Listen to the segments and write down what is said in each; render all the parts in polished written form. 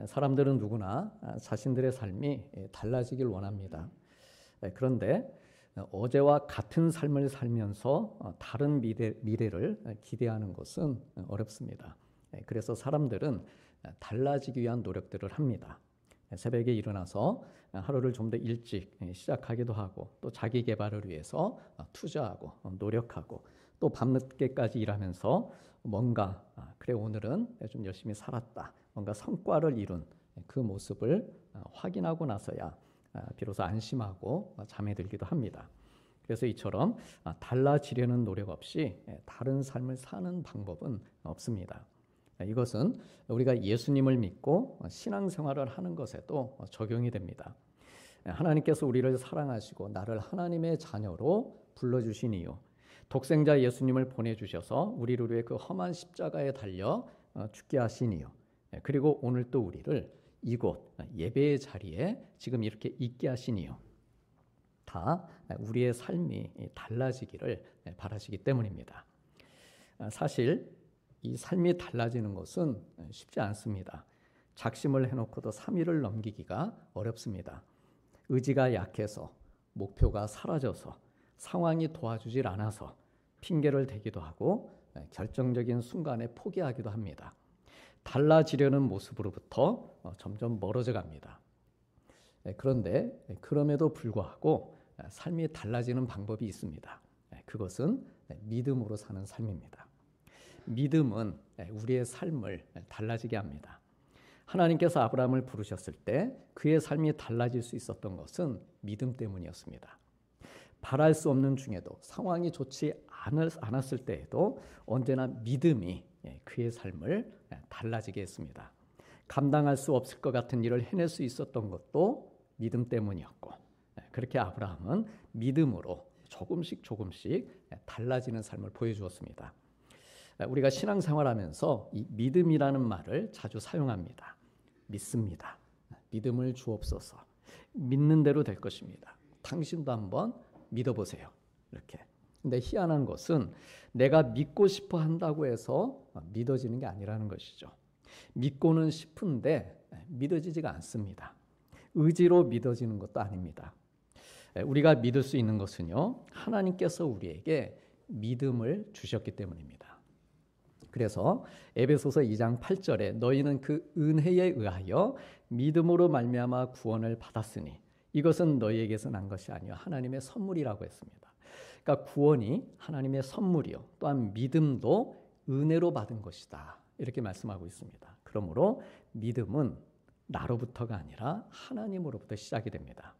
사람들은 누구나 자신들의 삶이 달라지길 원합니다. 그런데 어제와 같은 삶을 살면서 다른 미래를 기대하는 것은 어렵습니다. 그래서 사람들은 달라지기 위한 노력들을 합니다. 새벽에 일어나서 하루를 좀 더 일찍 시작하기도 하고, 또 자기 개발을 위해서 투자하고 노력하고, 또 밤늦게까지 일하면서 뭔가 그래 오늘은 좀 열심히 살았다, 뭔가 성과를 이룬 그 모습을 확인하고 나서야 비로소 안심하고 잠에 들기도 합니다. 그래서 이처럼 달라지려는 노력 없이 다른 삶을 사는 방법은 없습니다. 이것은 우리가 예수님을 믿고 신앙생활을 하는 것에도 적용이 됩니다. 하나님께서 우리를 사랑하시고 나를 하나님의 자녀로 불러주신 이유, 독생자 예수님을 보내주셔서 우리를 위해 그 험한 십자가에 달려 죽게 하신 이유, 그리고 오늘 또 우리를 이곳 예배의 자리에 지금 이렇게 있게 하신 이유, 다 우리의 삶이 달라지기를 바라시기 때문입니다. 사실 이 삶이 달라지는 것은 쉽지 않습니다. 작심을 해놓고도 3일을 넘기기가 어렵습니다. 의지가 약해서, 목표가 사라져서, 상황이 도와주질 않아서 핑계를 대기도 하고 결정적인 순간에 포기하기도 합니다. 달라지려는 모습으로부터 점점 멀어져 갑니다. 그런데 그럼에도 불구하고 삶이 달라지는 방법이 있습니다. 그것은 믿음으로 사는 삶입니다. 믿음은 우리의 삶을 달라지게 합니다. 하나님께서 아브라함을 부르셨을 때 그의 삶이 달라질 수 있었던 것은 믿음 때문이었습니다. 바랄 수 없는 중에도, 상황이 좋지 않았을 때에도 언제나 믿음이 그의 삶을 달라지게 했습니다. 감당할 수 없을 것 같은 일을 해낼 수 있었던 것도 믿음 때문이었고, 그렇게 아브라함은 믿음으로 조금씩 달라지는 삶을 보여주었습니다. 우리가 신앙생활하면서 이 믿음이라는 말을 자주 사용합니다. 믿습니다. 믿음을 주옵소서. 믿는 대로 될 것입니다. 당신도 한번 믿어보세요. 이렇게. 근데 희한한 것은 내가 믿고 싶어 한다고 해서 믿어지는 게 아니라는 것이죠. 믿고는 싶은데 믿어지지가 않습니다. 의지로 믿어지는 것도 아닙니다. 우리가 믿을 수 있는 것은요, 하나님께서 우리에게 믿음을 주셨기 때문입니다. 그래서 에베소서 2장 8절에 너희는 그 은혜에 의하여 믿음으로 말미암아 구원을 받았으니 이것은 너희에게서 난 것이 아니요 하나님의 선물이라고 했습니다. 그러니까 구원이 하나님의 선물이요, 또한 믿음도 은혜로 받은 것이다, 이렇게 말씀하고 있습니다. 그러므로 믿음은 나로부터가 아니라 하나님으로부터 시작이 됩니다.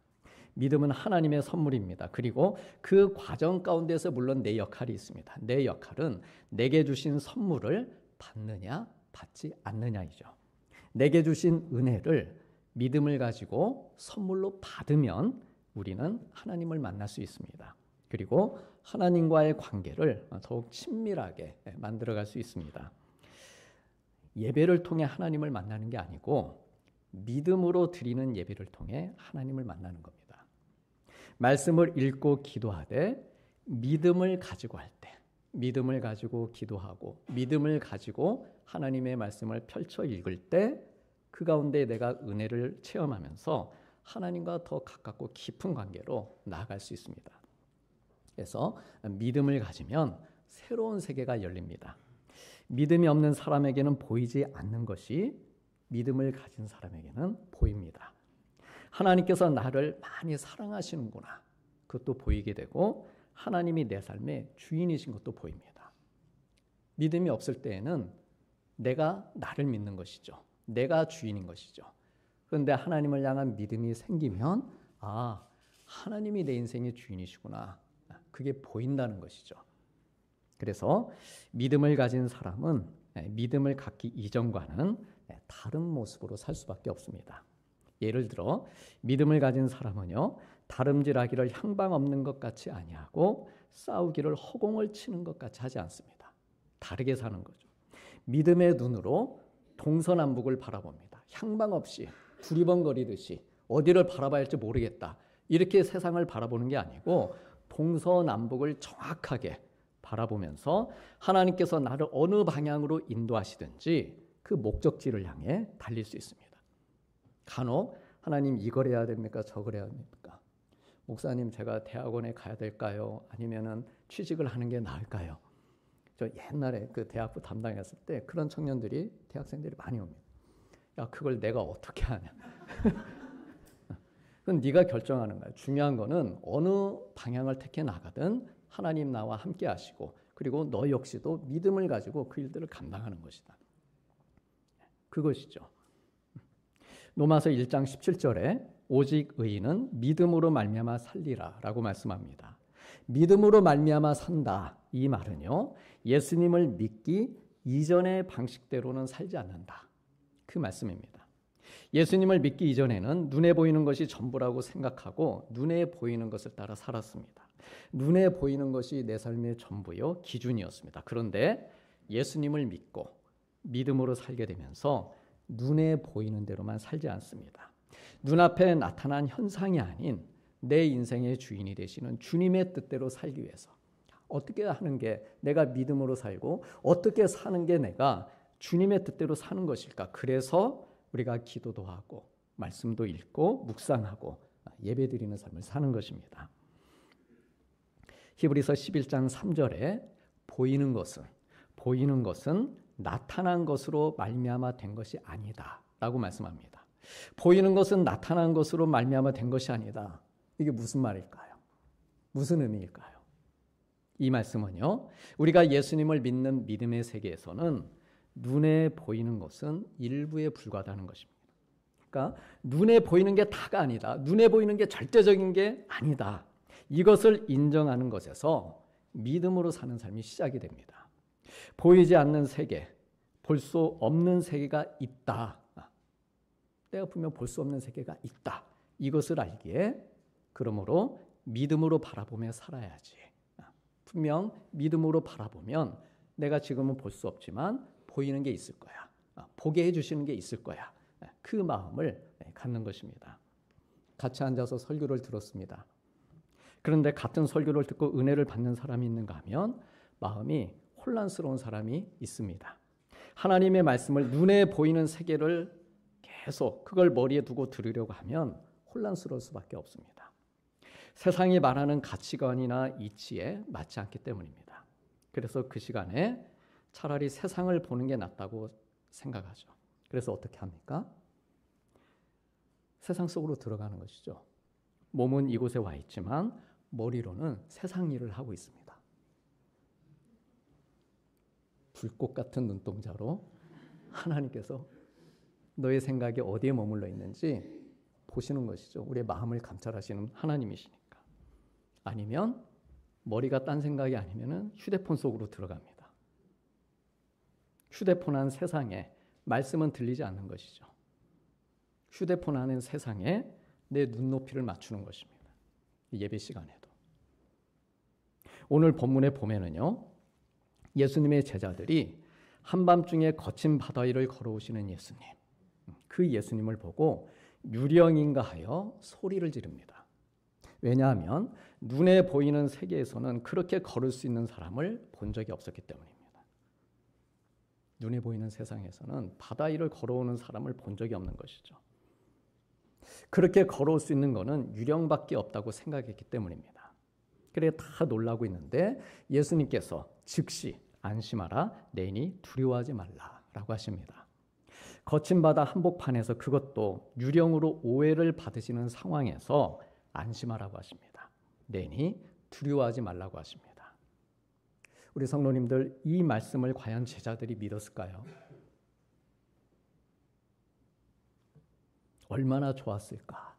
믿음은 하나님의 선물입니다. 그리고 그 과정 가운데서 물론 내 역할이 있습니다. 내 역할은 내게 주신 선물을 받느냐 받지 않느냐이죠. 내게 주신 은혜를 믿음을 가지고 선물로 받으면 우리는 하나님을 만날 수 있습니다. 그리고 하나님과의 관계를 더욱 친밀하게 만들어갈 수 있습니다. 예배를 통해 하나님을 만나는 게 아니고 믿음으로 드리는 예배를 통해 하나님을 만나는 겁니다. 말씀을 읽고 기도하되 믿음을 가지고 할 때, 믿음을 가지고 기도하고 믿음을 가지고 하나님의 말씀을 펼쳐 읽을 때 그 가운데 내가 은혜를 체험하면서 하나님과 더 가깝고 깊은 관계로 나아갈 수 있습니다. 그래서 믿음을 가지면 새로운 세계가 열립니다. 믿음이 없는 사람에게는 보이지 않는 것이 믿음을 가진 사람에게는 보입니다. 하나님께서 나를 많이 사랑하시는구나, 그것도 보이게 되고 하나님이 내 삶의 주인이신 것도 보입니다. 믿음이 없을 때에는 내가 나를 믿는 것이죠. 내가 주인인 것이죠. 그런데 하나님을 향한 믿음이 생기면 하나님이 내 인생의 주인이시구나, 그게 보인다는 것이죠. 그래서 믿음을 가진 사람은 믿음을 갖기 이전과는 다른 모습으로 살 수밖에 없습니다. 예를 들어 믿음을 가진 사람은요, 다름질하기를 향방 없는 것 같이 아니하고 싸우기를 허공을 치는 것 같이 하지 않습니다. 다르게 사는 거죠. 믿음의 눈으로 동서남북을 바라봅니다. 향방 없이 두리번거리듯이 어디를 바라봐야 할지 모르겠다, 이렇게 세상을 바라보는 게 아니고 동서남북을 정확하게 바라보면서 하나님께서 나를 어느 방향으로 인도하시든지 그 목적지를 향해 달릴 수 있습니다. 간혹 하나님 이걸 해야 됩니까? 저걸 해야 됩니까? 목사님 제가 대학원에 가야 될까요? 아니면은 취직을 하는 게 나을까요? 저 옛날에 그 대학부 담당했을 때 그런 청년들이 대학생들이 많이 옵니다. 야 그걸 내가 어떻게 하냐? 그건 네가 결정하는 거야. 중요한 거는 어느 방향을 택해 나가든 하나님 나와 함께 하시고 그리고 너 역시도 믿음을 가지고 그 일들을 감당하는 것이다. 그것이죠. 로마서 1장 17절에 오직 의인은 믿음으로 말미암아 살리라라고 말씀합니다. 믿음으로 말미암아 산다. 이 말은요. 예수님을 믿기 이전의 방식대로는 살지 않는다. 그 말씀입니다. 예수님을 믿기 이전에는 눈에 보이는 것이 전부라고 생각하고 눈에 보이는 것을 따라 살았습니다. 눈에 보이는 것이 내 삶의 전부요 기준이었습니다. 그런데 예수님을 믿고 믿음으로 살게 되면서 눈에 보이는 대로만 살지 않습니다. 눈앞에 나타난 현상이 아닌 내 인생의 주인이 되시는 주님의 뜻대로 살기 위해서 어떻게 하는 게 내가 믿음으로 살고 어떻게 사는 게 내가 주님의 뜻대로 사는 것일까? 그래서 우리가 기도도 하고 말씀도 읽고 묵상하고 예배드리는 삶을 사는 것입니다. 히브리서 11장 3절에 보이는 것은 나타난 것으로 말미암아 된 것이 아니다라고 말씀합니다. 보이는 것은 나타난 것으로 말미암아 된 것이 아니다. 이게 무슨 말일까요? 무슨 의미일까요? 이 말씀은요. 우리가 예수님을 믿는 믿음의 세계에서는 눈에 보이는 것은 일부에 불과하다는 것입니다. 그러니까 눈에 보이는 게 다가 아니다. 눈에 보이는 게 절대적인 게 아니다. 이것을 인정하는 것에서 믿음으로 사는 삶이 시작이 됩니다. 보이지 않는 세계, 볼 수 없는 세계가 있다. 내가 분명 볼 수 없는 세계가 있다. 이것을 알기에 그러므로 믿음으로 바라보며 살아야지. 분명 믿음으로 바라보면 내가 지금은 볼 수 없지만 보이는 게 있을 거야. 보게 해주시는 게 있을 거야. 그 마음을 갖는 것입니다. 같이 앉아서 설교를 들었습니다. 그런데 같은 설교를 듣고 은혜를 받는 사람이 있는가 하면 마음이 혼란스러운 사람이 있습니다. 하나님의 말씀을 눈에 보이는 세계를 계속 그걸 머리에 두고 들으려고 하면 혼란스러울 수밖에 없습니다. 세상이 말하는 가치관이나 이치에 맞지 않기 때문입니다. 그래서 그 시간에 차라리 세상을 보는 게 낫다고 생각하죠. 그래서 어떻게 합니까? 세상 속으로 들어가는 것이죠. 몸은 이곳에 와 있지만 머리로는 세상 일을 하고 있습니다. 불꽃 같은 눈동자로 하나님께서 너의 생각이 어디에 머물러 있는지 보시는 것이죠. 우리의 마음을 감찰하시는 하나님이시니까. 아니면 머리가 딴 생각이 아니면 휴대폰 속으로 들어갑니다. 휴대폰 안 세상에 말씀은 들리지 않는 것이죠. 휴대폰 안은 세상에 내 눈높이를 맞추는 것입니다. 예배 시간에도. 오늘 본문에 보면은요. 예수님의 제자들이 한밤중에 거친 바다 위를 걸어오시는 예수님. 그 예수님을 보고 유령인가 하여 소리를 지릅니다. 왜냐하면 눈에 보이는 세계에서는 그렇게 걸을 수 있는 사람을 본 적이 없었기 때문입니다. 눈에 보이는 세상에서는 바다 위를 걸어오는 사람을 본 적이 없는 것이죠. 그렇게 걸어올 수 있는 것은 유령밖에 없다고 생각했기 때문입니다. 그래 다 놀라고 있는데 예수님께서 즉시 안심하라, 내니 두려워하지 말라라고 하십니다. 거친 바다 한복판에서 그것도 유령으로 오해를 받으시는 상황에서 안심하라고 하십니다. 내니 두려워하지 말라고 하십니다. 우리 성도님들 이 말씀을 과연 제자들이 믿었을까요? 얼마나 좋았을까?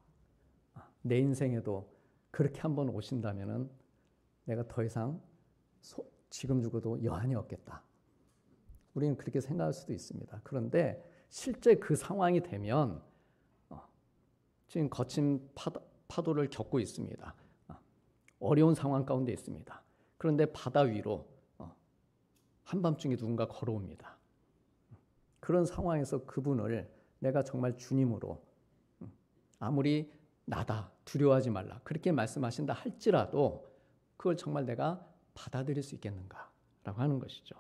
내 인생에도 그렇게 한번 오신다면은 내가 더 이상 지금 죽어도 여한이 없겠다. 우리는 그렇게 생각할 수도 있습니다. 그런데 실제 그 상황이 되면 지금 거친 파도를 겪고 있습니다. 어려운 상황 가운데 있습니다. 그런데 바다 위로 한밤중에 누군가 걸어옵니다. 그런 상황에서 그분을 내가 정말 주님으로 아무리 나다 두려워하지 말라 그렇게 말씀하신다 할지라도 그걸 정말 내가 받아들일 수 있겠는가라고 하는 것이죠.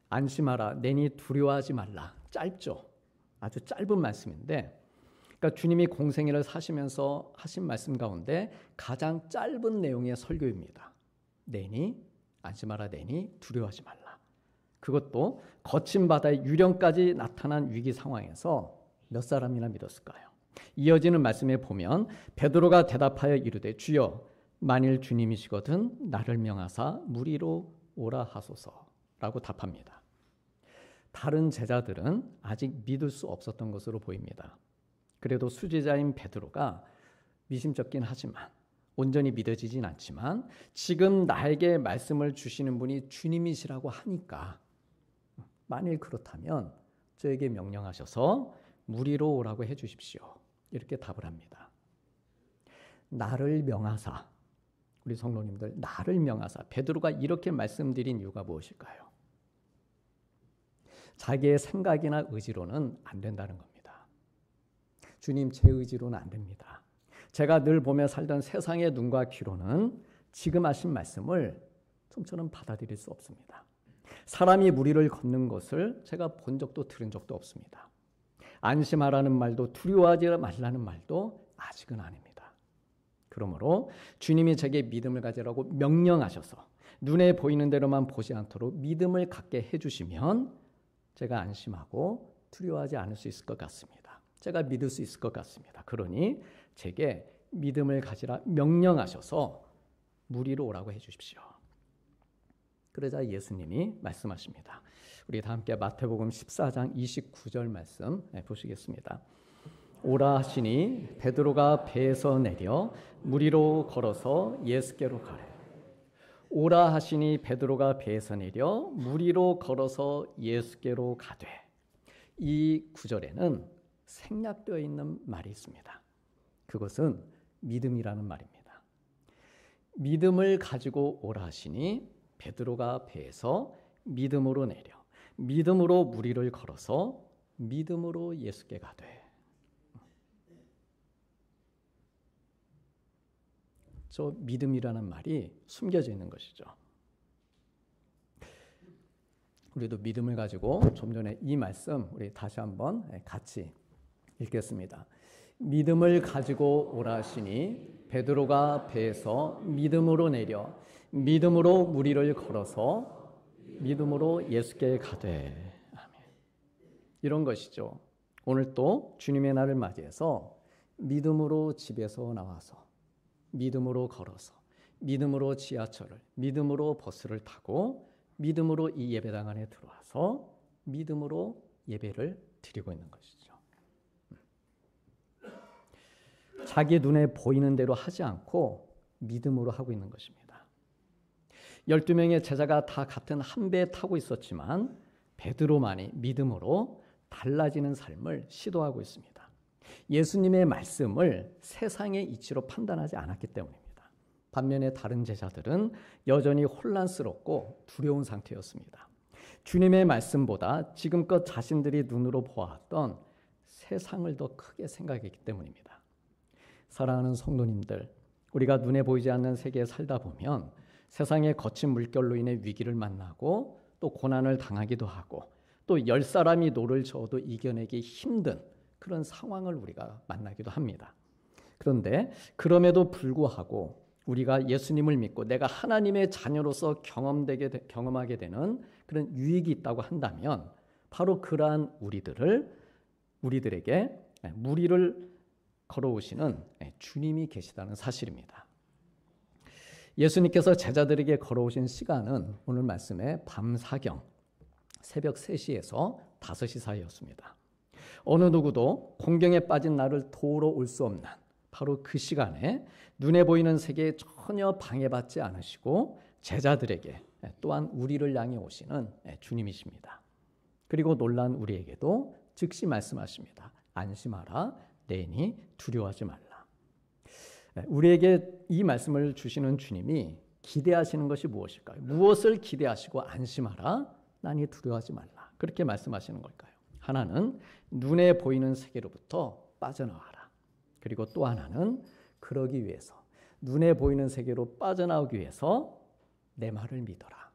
안심하라, 내니 두려워하지 말라. 짧죠. 아주 짧은 말씀인데, 그러니까 주님이 공생애를 사시면서 하신 말씀 가운데 가장 짧은 내용의 설교입니다. 내니 안심하라, 내니 두려워하지 말라. 그것도 거친 바다의 유령까지 나타난 위기 상황에서 몇 사람이나 믿었을까요? 이어지는 말씀에 보면 베드로가 대답하여 이르되 주여 만일 주님이시거든 나를 명하사 물 위로 오라 하소서라고 답합니다. 다른 제자들은 아직 믿을 수 없었던 것으로 보입니다. 그래도 수제자인 베드로가 미심쩍긴 하지만 온전히 믿어지진 않지만 지금 나에게 말씀을 주시는 분이 주님이시라고 하니까 만일 그렇다면 저에게 명령하셔서 물 위로 오라고 해 주십시오. 이렇게 답을 합니다. 나를 명하사, 우리 성도님들 나를 명하사, 베드로가 이렇게 말씀드린 이유가 무엇일까요? 자기의 생각이나 의지로는 안 된다는 겁니다. 주님, 제 의지로는 안 됩니다. 제가 늘 보며 살던 세상의 눈과 귀로는 지금 하신 말씀을 좀처럼 받아들일 수 없습니다. 사람이 물 위를 걷는 것을 제가 본 적도 들은 적도 없습니다. 안심하라는 말도 두려워하지 말라는 말도 아직은 아닙니다. 그러므로 주님이 제게 믿음을 가지라고 명령하셔서 눈에 보이는 대로만 보지 않도록 믿음을 갖게 해주시면 제가 안심하고 두려워하지 않을 수 있을 것 같습니다. 제가 믿을 수 있을 것 같습니다. 그러니 제게 믿음을 가지라 명령하셔서 물 위로 오라고 해주십시오. 그러자 예수님이 말씀하십니다. 우리 다 함께 마태복음 14장 29절 말씀 보시겠습니다. 오라 하시니 베드로가 배에서 내려 물 위로 걸어서 예수께로 가래. 오라 하시니 베드로가 배에서 내려 물 위로 걸어서 예수께로 가되. 이 구절에는 생략되어 있는 말이 있습니다. 그것은 믿음이라는 말입니다. 믿음을 가지고 오라 하시니 베드로가 배에서 믿음으로 내려 믿음으로 물 위를 걸어서 믿음으로 예수께 가되. 저 믿음이라는 말이 숨겨져 있는 것이죠. 우리도 믿음을 가지고 좀 전에 이 말씀 우리 다시 한번 같이 읽겠습니다. 믿음을 가지고 오라 하시니 베드로가 배에서 믿음으로 내려 믿음으로 물 위를 걸어서 믿음으로 예수께 가되. 아멘. 이런 것이죠. 오늘 또 주님의 날을 맞이해서 믿음으로 집에서 나와서 믿음으로 걸어서 믿음으로 지하철을 믿음으로 버스를 타고 믿음으로 이 예배당 안에 들어와서 믿음으로 예배를 드리고 있는 것이죠. 자기 눈에 보이는 대로 하지 않고 믿음으로 하고 있는 것입니다. 12명의 제자가 다 같은 한 배에 타고 있었지만 베드로만이 믿음으로 달라지는 삶을 시도하고 있습니다. 예수님의 말씀을 세상의 이치로 판단하지 않았기 때문입니다. 반면에 다른 제자들은 여전히 혼란스럽고 두려운 상태였습니다. 주님의 말씀보다 지금껏 자신들이 눈으로 보았던 세상을 더 크게 생각했기 때문입니다. 사랑하는 성도님들, 우리가 눈에 보이지 않는 세계에 살다 보면 세상의 거친 물결로 인해 위기를 만나고 또 고난을 당하기도 하고 또 10사람이 노를 저어도 이겨내기 힘든 그런 상황을 우리가 만나기도 합니다. 그런데 그럼에도 불구하고 우리가 예수님을 믿고 내가 하나님의 자녀로서 경험하게 되는 그런 유익이 있다고 한다면 바로 그러한 우리들에게 물 위를 걸어오시는 주님이 계시다는 사실입니다. 예수님께서 제자들에게 걸어오신 시간은 오늘 말씀의 밤사경 새벽 3시에서 5시 사이였습니다. 어느 누구도 공경에 빠진 나를 도우러 올 수 없는 바로 그 시간에 눈에 보이는 세계에 전혀 방해받지 않으시고 제자들에게 또한 우리를 향해 오시는 주님이십니다. 그리고 놀란 우리에게도 즉시 말씀하십니다. 안심하라, 내니 두려워하지 말라. 우리에게 이 말씀을 주시는 주님이 기대하시는 것이 무엇일까요? 무엇을 기대하시고 안심하라, 나니 두려워하지 말라. 그렇게 말씀하시는 걸까요? 하나는 눈에 보이는 세계로부터 빠져나와라. 그리고 또 하나는 그러기 위해서 눈에 보이는 세계로 빠져나오기 위해서 내 말을 믿어라.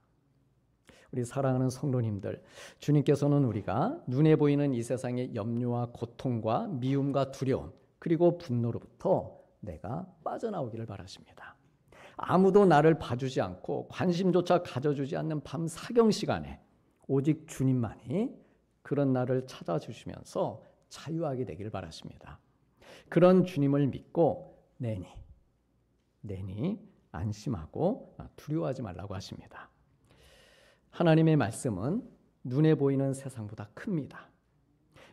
우리 사랑하는 성도님들, 주님께서는 우리가 눈에 보이는 이 세상의 염려와 고통과 미움과 두려움 그리고 분노로부터 내가 빠져나오기를 바라십니다. 아무도 나를 봐주지 않고 관심조차 가져주지 않는 밤 사경 시간에 오직 주님만이 그런 나를 찾아주시면서 자유하게 되길 바라십니다. 그런 주님을 믿고 내니 안심하고 두려워하지 말라고 하십니다. 하나님의 말씀은 눈에 보이는 세상보다 큽니다.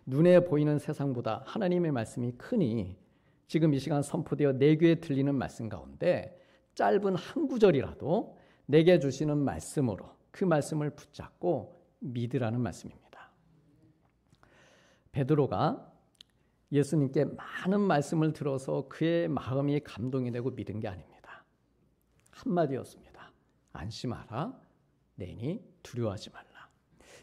눈에 보이는 세상보다 하나님의 말씀이 크니 지금 이 시간 선포되어 내 귀에 들리는 말씀 가운데 짧은 한 구절이라도 내게 주시는 말씀으로 그 말씀을 붙잡고 믿으라는 말씀입니다. 베드로가 예수님께 많은 말씀을 들어서 그의 마음이 감동이 되고 믿은 게 아닙니다. 한마디였습니다. 안심하라, 내니 두려워하지 말라.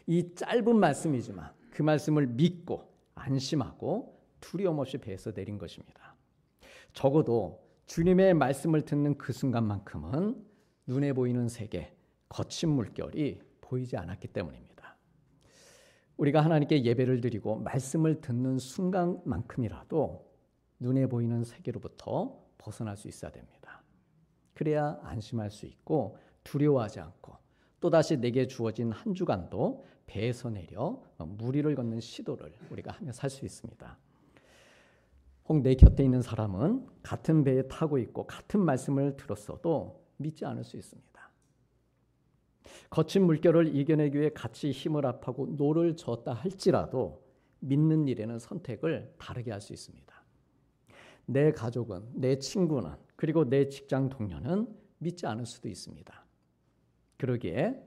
이 짧은 말씀이지만 그 말씀을 믿고 안심하고 두려움 없이 배에서 내린 것입니다. 적어도 주님의 말씀을 듣는 그 순간만큼은 눈에 보이는 세계, 거친 물결이 보이지 않았기 때문입니다. 우리가 하나님께 예배를 드리고 말씀을 듣는 순간만큼이라도 눈에 보이는 세계로부터 벗어날 수 있어야 됩니다. 그래야 안심할 수 있고 두려워하지 않고 또다시 내게 주어진 한 주간도 배에서 내려 무리를 걷는 시도를 우리가 하며 살 수 있습니다. 혹 내 곁에 있는 사람은 같은 배에 타고 있고 같은 말씀을 들었어도 믿지 않을 수 있습니다. 거친 물결을 이겨내기 위해 같이 힘을 합하고 노를 젓다 할지라도 믿는 일에는 선택을 다르게 할 수 있습니다. 내 가족은, 내 친구는, 그리고 내 직장 동료는 믿지 않을 수도 있습니다. 그러기에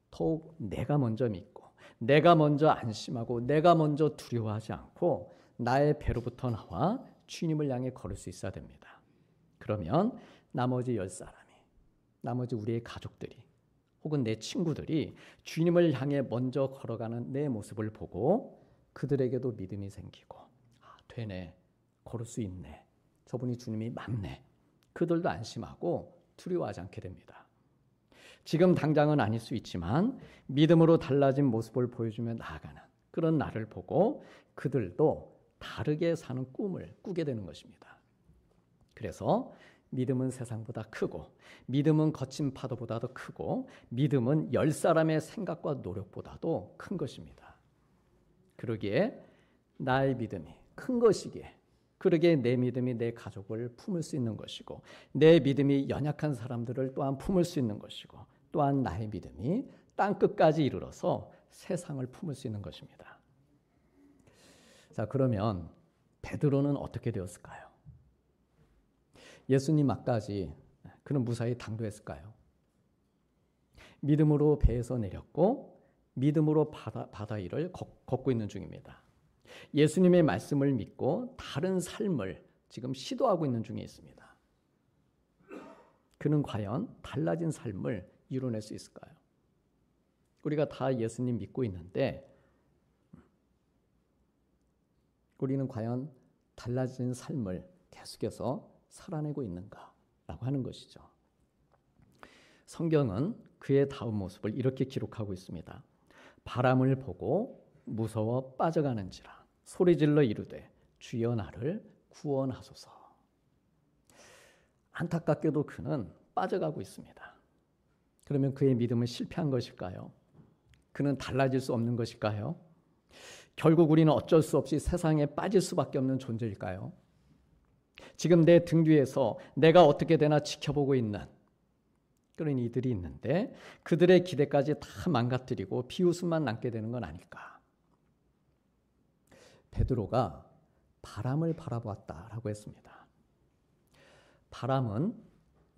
더욱 내가 먼저 믿고 내가 먼저 안심하고 내가 먼저 두려워하지 않고 나의 배로부터 나와 주님을 향해 걸을 수 있어야 됩니다. 그러면 나머지 10사람이, 나머지 우리의 가족들이 혹은 내 친구들이 주님을 향해 먼저 걸어가는 내 모습을 보고 그들에게도 믿음이 생기고 되네, 걸을 수 있네, 저분이 주님이 맞네, 그들도 안심하고 두려워하지 않게 됩니다. 지금 당장은 아닐 수 있지만 믿음으로 달라진 모습을 보여주며 나아가는 그런 나를 보고 그들도 다르게 사는 꿈을 꾸게 되는 것입니다. 그래서 믿음은 세상보다 크고 믿음은 거친 파도보다도 크고 믿음은 10사람의 생각과 노력보다도 큰 것입니다. 그러기에 나의 믿음이 큰 것이기에 그러기에 내 믿음이 내 가족을 품을 수 있는 것이고 내 믿음이 연약한 사람들을 또한 품을 수 있는 것이고 또한 나의 믿음이 땅끝까지 이르러서 세상을 품을 수 있는 것입니다. 자, 그러면 베드로는 어떻게 되었을까요? 예수님 앞까지 그는 무사히 당도했을까요? 믿음으로 배에서 내렸고 믿음으로 바다 위를 걷고 있는 중입니다. 예수님의 말씀을 믿고 다른 삶을 지금 시도하고 있는 중에 있습니다. 그는 과연 달라진 삶을 이뤄낼 수 있을까요? 우리가 다 예수님 믿고 있는데 우리는 과연 달라진 삶을 계속해서 살아내고 있는가라고 하는 것이죠. 성경은 그의 다음 모습을 이렇게 기록하고 있습니다. 바람을 보고 무서워 빠져가는지라 소리질러 이르되 주여 나를 구원하소서. 안타깝게도 그는 빠져가고 있습니다. 그러면 그의 믿음은 실패한 것일까요? 그는 달라질 수 없는 것일까요? 결국 우리는 어쩔 수 없이 세상에 빠질 수밖에 없는 존재일까요? 지금 내 등 뒤에서 내가 어떻게 되나 지켜보고 있는 그런 이들이 있는데 그들의 기대까지 다 망가뜨리고 비웃음만 남게 되는 건 아닐까? 베드로가 바람을 바라보았다라고 했습니다. 바람은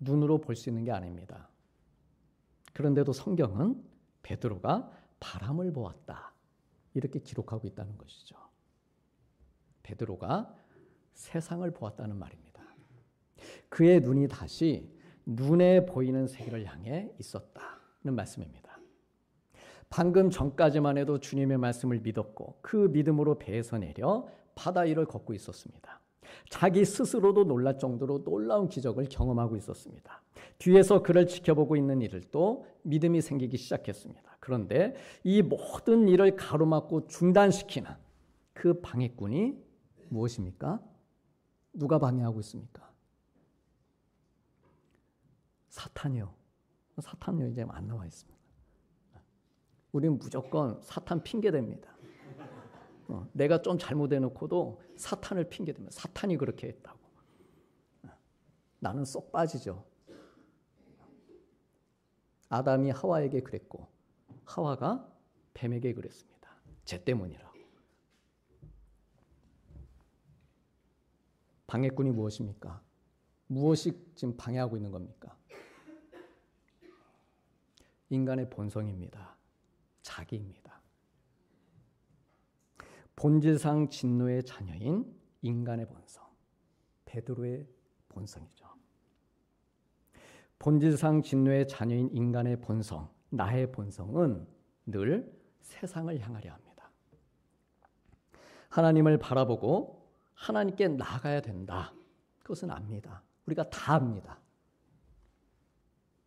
눈으로 볼 수 있는 게 아닙니다. 그런데도 성경은 베드로가 바람을 보았다 이렇게 기록하고 있다는 것이죠. 베드로가 세상을 보았다는 말입니다. 그의 눈이 다시 눈에 보이는 세계를 향해 있었다는 말씀입니다. 방금 전까지만 해도 주님의 말씀을 믿었고 그 믿음으로 배에서 내려 바다 위를 걷고 있었습니다. 자기 스스로도 놀랄 정도로 놀라운 기적을 경험하고 있었습니다. 뒤에서 그를 지켜보고 있는 이들도 믿음이 생기기 시작했습니다. 그런데 이 모든 일을 가로막고 중단시키는 그 방해꾼이 무엇입니까? 누가 방해하고 있습니까? 사탄이요. 사탄이요. 이제 안 나와 있습니다. 우리는 무조건 사탄 핑계댑니다. 내가 좀 잘못해놓고도 사탄을 핑계대면 사탄이 그렇게 했다고. 나는 쏙 빠지죠. 아담이 하와에게 그랬고 하와가 뱀에게 그랬습니다. 쟤 때문이라고. 방해꾼이 무엇입니까? 무엇이 지금 방해하고 있는 겁니까? 인간의 본성입니다. 자기입니다. 본질상 진노의 자녀인 인간의 본성, 베드로의 본성이죠. 본질상 진노의 자녀인 인간의 본성, 나의 본성은 늘 세상을 향하려 합니다. 하나님을 바라보고 하나님께 나아가야 된다. 그것은 압니다. 우리가 다 압니다.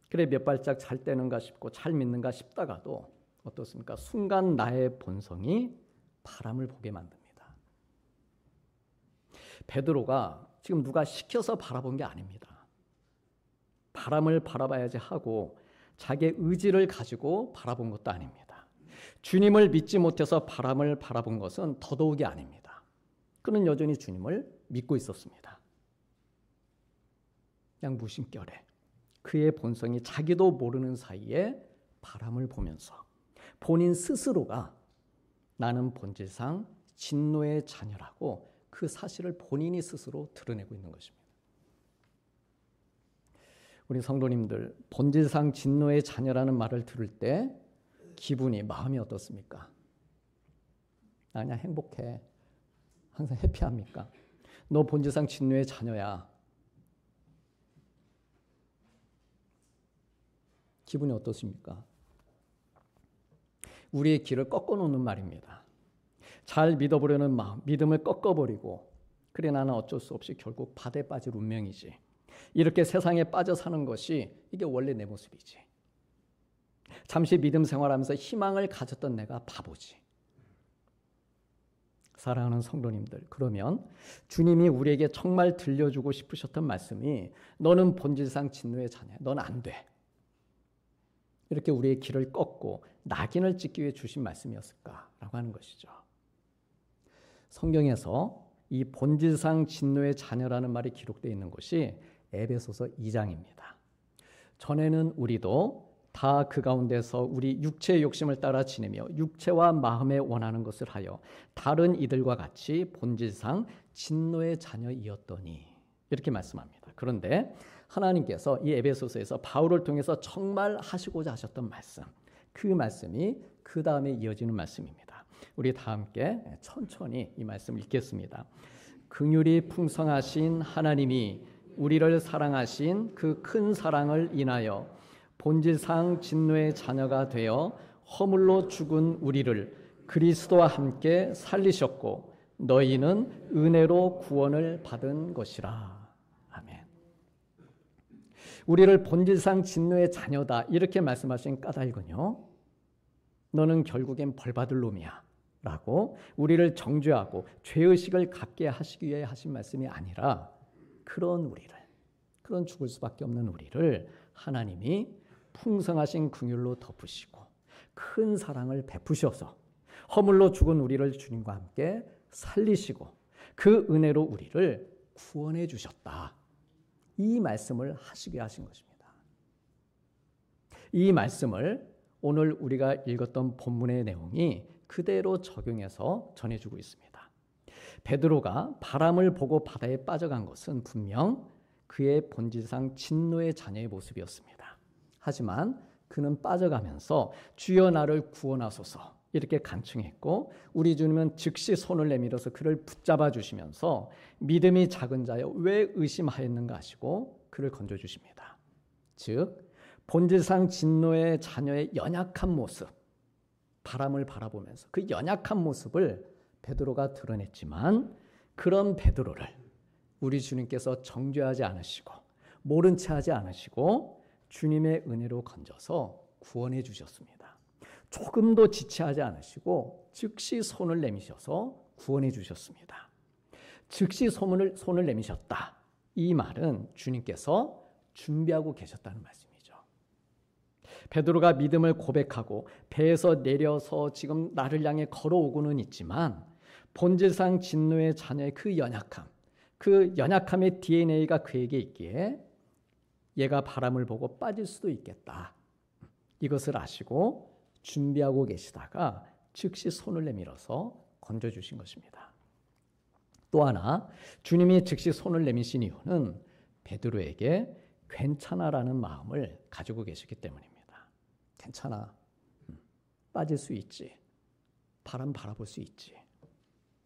그래 몇 발짝 잘 떼는가 싶고 잘 믿는가 싶다가도 어떻습니까? 순간 나의 본성이 바람을 보게 만듭니다. 베드로가 지금 누가 시켜서 바라본 게 아닙니다. 바람을 바라봐야지 하고 자기의 의지를 가지고 바라본 것도 아닙니다. 주님을 믿지 못해서 바람을 바라본 것은 더더욱이 아닙니다. 그는 여전히 주님을 믿고 있었습니다. 그냥 무심결에 그의 본성이 자기도 모르는 사이에 바람을 보면서 본인 스스로가 나는 본질상 진노의 자녀라고 그 사실을 본인이 스스로 드러내고 있는 것입니다. 우리 성도님들, 본질상 진노의 자녀라는 말을 들을 때 기분이, 마음이 어떻습니까? 그냥 행복해. 항상 해피합니까? 너 본질상 진노의 자녀야. 기분이 어떻습니까? 우리의 길을 꺾어놓는 말입니다. 잘 믿어보려는 마음, 믿음을 꺾어버리고 그래 나는 어쩔 수 없이 결국 바다에 빠질 운명이지. 이렇게 세상에 빠져 사는 것이 이게 원래 내 모습이지. 잠시 믿음 생활하면서 희망을 가졌던 내가 바보지. 사랑하는 성도님들, 그러면 주님이 우리에게 정말 들려주고 싶으셨던 말씀이 너는 본질상 진노의 자녀야. 넌 안 돼. 이렇게 우리의 길을 꺾고 낙인을 찍기 위해 주신 말씀이었을까라고 하는 것이죠. 성경에서 이 본질상 진노의 자녀라는 말이 기록되어 있는 곳이 에베소서 2장입니다. 전에는 우리도 다 그 가운데서 우리 육체의 욕심을 따라 지내며 육체와 마음에 원하는 것을 하여 다른 이들과 같이 본질상 진노의 자녀이었더니 이렇게 말씀합니다. 그런데 하나님께서 이 에베소서에서 바울을 통해서 정말 하시고자 하셨던 말씀, 그 말씀이 그 다음에 이어지는 말씀입니다. 우리 다 함께 천천히 이 말씀 읽겠습니다. 긍휼이 풍성하신 하나님이 우리를 사랑하신 그 큰 사랑을 인하여 본질상 진노의 자녀가 되어 허물로 죽은 우리를 그리스도와 함께 살리셨고 너희는 은혜로 구원을 받은 것이라. 아멘. 우리를 본질상 진노의 자녀다 이렇게 말씀하신 까닭은요, 너는 결국엔 벌받을 놈이야 라고 우리를 정죄하고 죄의식을 갖게 하시기 위해 하신 말씀이 아니라 그런 우리를, 그런 죽을 수밖에 없는 우리를 하나님이 풍성하신 긍휼로 덮으시고 큰 사랑을 베푸셔서 허물로 죽은 우리를 주님과 함께 살리시고 그 은혜로 우리를 구원해 주셨다. 이 말씀을 하시게 하신 것입니다. 이 말씀을 오늘 우리가 읽었던 본문의 내용이 그대로 적용해서 전해주고 있습니다. 베드로가 바람을 보고 바다에 빠져간 것은 분명 그의 본질상 진노의 자녀의 모습이었습니다. 하지만 그는 빠져가면서 주여 나를 구원하소서 이렇게 간청했고 우리 주님은 즉시 손을 내밀어서 그를 붙잡아 주시면서 믿음이 작은 자여 왜 의심하였는가 하시고 그를 건져주십니다. 즉 본질상 진노의 자녀의 연약한 모습, 바람을 바라보면서 그 연약한 모습을 베드로가 드러냈지만 그런 베드로를 우리 주님께서 정죄하지 않으시고 모른 채 하지 않으시고 주님의 은혜로 건져서 구원해 주셨습니다. 조금도 지체하지 않으시고 즉시 손을 내미셔서 구원해 주셨습니다. 즉시 손을 내미셨다. 이 말은 주님께서 준비하고 계셨다는 말씀이죠. 베드로가 믿음을 고백하고 배에서 내려서 지금 나를 향해 걸어오고는 있지만 본질상 진노의 자녀의 그 연약함의 DNA가 그에게 있기에 얘가 바람을 보고 빠질 수도 있겠다. 이것을 아시고 준비하고 계시다가 즉시 손을 내밀어서 건져주신 것입니다. 또 하나 주님이 즉시 손을 내미신 이유는 베드로에게 괜찮아라는 마음을 가지고 계시기 때문입니다. 괜찮아. 빠질 수 있지. 바람 바라볼 수 있지.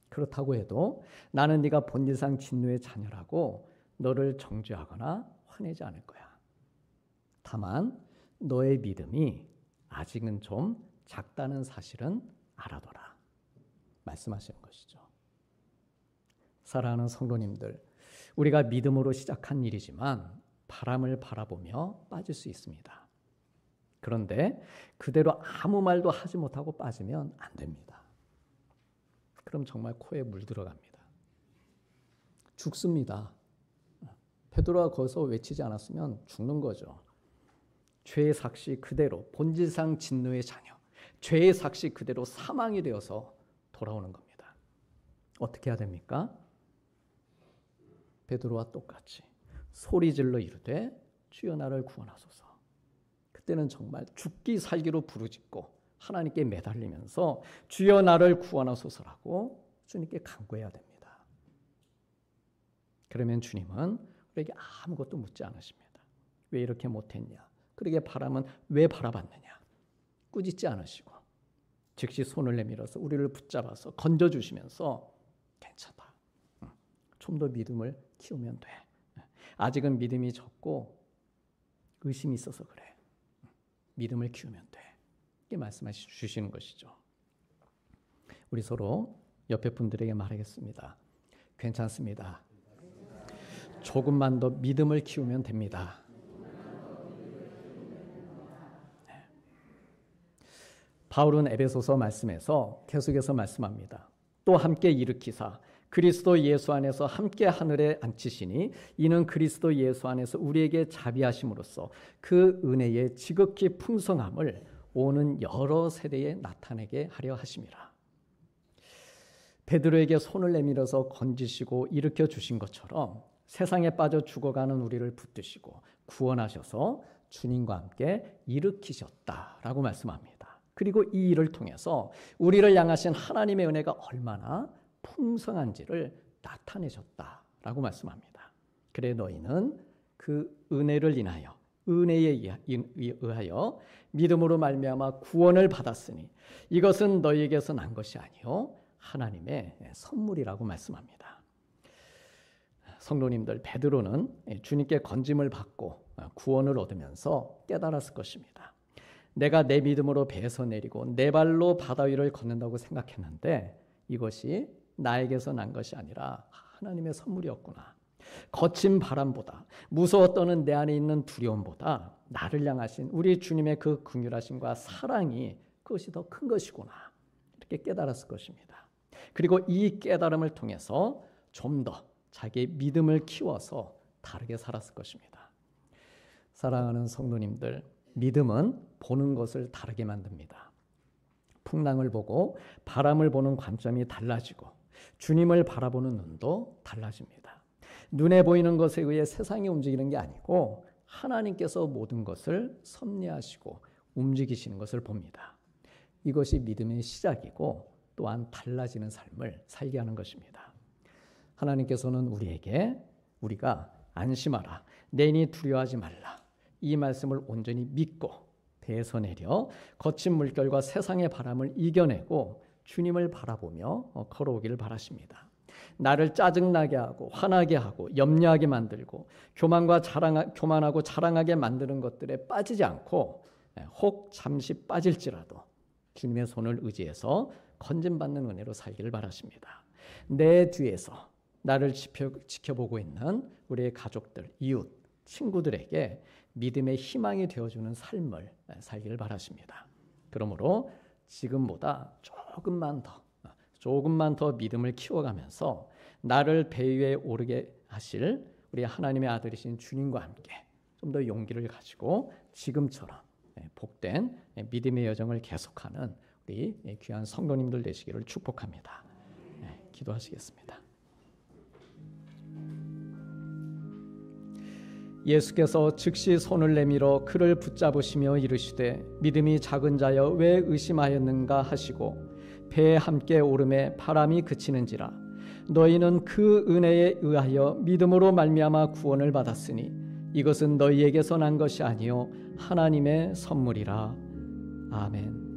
그렇다고 해도 나는 네가 본질상 진노의 자녀라고 너를 정죄하거나 화내지 않을 거야. 다만 너의 믿음이 아직은 좀 작다는 사실은 알아둬라. 말씀하시는 것이죠. 사랑하는 성도님들, 우리가 믿음으로 시작한 일이지만 바람을 바라보며 빠질 수 있습니다. 그런데 그대로 아무 말도 하지 못하고 빠지면 안 됩니다. 그럼 정말 코에 물 들어갑니다. 죽습니다. 베드로가 거기서 외치지 않았으면 죽는 거죠. 죄의 삭시 그대로 본질상 진노의 자녀, 죄의 삭시 그대로 사망이 되어서 돌아오는 겁니다. 어떻게 해야 됩니까? 베드로와 똑같이 소리질러 이르되 주여 나를 구원하소서. 그때는 정말 죽기 살기로 부르짖고 하나님께 매달리면서 주여 나를 구원하소서라고 주님께 간구해야 됩니다. 그러면 주님은 우리에게 아무것도 묻지 않으십니다. 왜 이렇게 못했냐? 그러게 바람은 왜 바라봤느냐? 꾸짖지 않으시고 즉시 손을 내밀어서 우리를 붙잡아서 건져주시면서 괜찮다. 좀 더 믿음을 키우면 돼. 아직은 믿음이 적고 의심이 있어서 그래. 믿음을 키우면 돼. 이렇게 말씀해 주시는 것이죠. 우리 서로 옆에 분들에게 말하겠습니다. 괜찮습니다. 조금만 더 믿음을 키우면 됩니다. 바울은 에베소서 말씀에서 계속해서 말씀합니다. 또 함께 일으키사 그리스도 예수 안에서 함께 하늘에 앉히시니 이는 그리스도 예수 안에서 우리에게 자비하심으로써 그 은혜의 지극히 풍성함을 오는 여러 세대에 나타내게 하려 하심이라. 베드로에게 손을 내밀어서 건지시고 일으켜 주신 것처럼 세상에 빠져 죽어가는 우리를 붙드시고 구원하셔서 주님과 함께 일으키셨다라고 말씀합니다. 그리고 이 일을 통해서 우리를 향하신 하나님의 은혜가 얼마나 풍성한지를 나타내셨다라고 말씀합니다. 그래 너희는 그 은혜를 인하여 은혜에 의하여 믿음으로 말미암아 구원을 받았으니 이것은 너희에게서 난 것이 아니요 하나님의 선물이라고 말씀합니다. 성도님들, 베드로는 주님께 건짐을 받고 구원을 얻으면서 깨달았을 것입니다. 내가 내 믿음으로 배에서 내리고 내 발로 바다 위를 걷는다고 생각했는데 이것이 나에게서 난 것이 아니라 하나님의 선물이었구나. 거친 바람보다 무서워 떠는 내 안에 있는 두려움보다 나를 향하신 우리 주님의 그 긍휼하심과 사랑이 그것이 더 큰 것이구나. 이렇게 깨달았을 것입니다. 그리고 이 깨달음을 통해서 좀 더 자기의 믿음을 키워서 다르게 살았을 것입니다. 사랑하는 성도님들, 믿음은 보는 것을 다르게 만듭니다. 풍랑을 보고 바람을 보는 관점이 달라지고 주님을 바라보는 눈도 달라집니다. 눈에 보이는 것에 의해 세상이 움직이는 게 아니고 하나님께서 모든 것을 섭리하시고 움직이시는 것을 봅니다. 이것이 믿음의 시작이고 또한 달라지는 삶을 살게 하는 것입니다. 하나님께서는 우리에게 우리가 안심하라, 내니 두려워하지 말라 이 말씀을 온전히 믿고 배에서 내려 거친 물결과 세상의 바람을 이겨내고 주님을 바라보며 걸어오기를 바라십니다. 나를 짜증나게 하고 화나게 하고 염려하게 만들고 교만하고 자랑하게 만드는 것들에 빠지지 않고 혹 잠시 빠질지라도 주님의 손을 의지해서 건짐받는 은혜로 살기를 바라십니다. 내 뒤에서 나를 지켜보고 있는 우리의 가족들, 이웃, 친구들에게 믿음의 희망이 되어주는 삶을 살기를 바라십니다. 그러므로 지금보다 조금만 더 믿음을 키워가면서 나를 배 위에 오르게 하실 우리 하나님의 아들이신 주님과 함께 좀 더 용기를 가지고 지금처럼 복된 믿음의 여정을 계속하는 우리 귀한 성도님들 되시기를 축복합니다. 기도하시겠습니다. 예수께서 즉시 손을 내밀어 그를 붙잡으시며 이르시되 믿음이 작은 자여 왜 의심하였는가 하시고 배에 함께 오름에 바람이 그치는지라 너희는 그 은혜에 의하여 믿음으로 말미암아 구원을 받았으니 이것은 너희에게서 난 것이 아니요 하나님의 선물이라. 아멘.